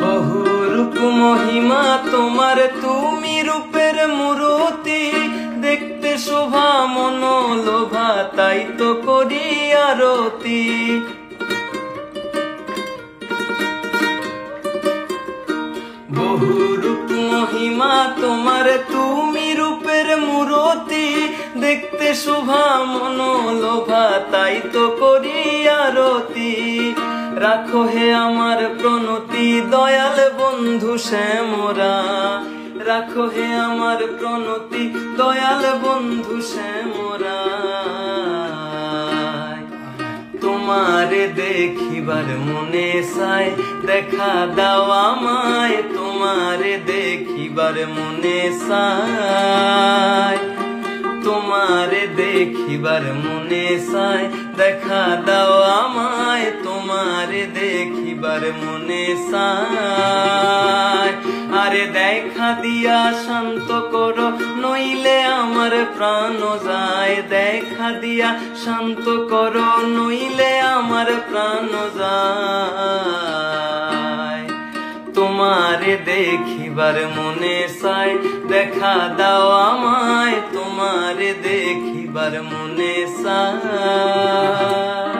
বহু রূপ মহিমা তোমার, তুমি রূপের মূরতি। দেখতে শোভা মনোলোভা, তাই তো করি আরতি। বহু রূপ মহিমা তোমার, তুমি রূপের মূরতি। দেখতে শোভা মনোলোভা, তাই তো করি আরতি। রাখো হে আমার প্রণতি দয়াল বন্ধু শ্যামরা। রাখো হে আমার প্রণতি দয়াল বন্ধু শ্যামরা। তোমারে দেখিবার মনে চায়, দেখা দাও আমায়। তোমারে দেখিবার মনে চায়, তোমারে দেখিবার মনে চায়। দেখা দাও আমায়, তোমারে দেখিবার মনে চায়। আরে দেখা দিয়া শান্ত করো, নইলে আমার প্রাণ যায়। দেখা দিয়া শান্ত করো, নইলে আমার প্রাণ যায়। তোমারে দেখিবার মনে চায়, দেখা দাও আমায়। তোমারে দেখিবার মনে চায়।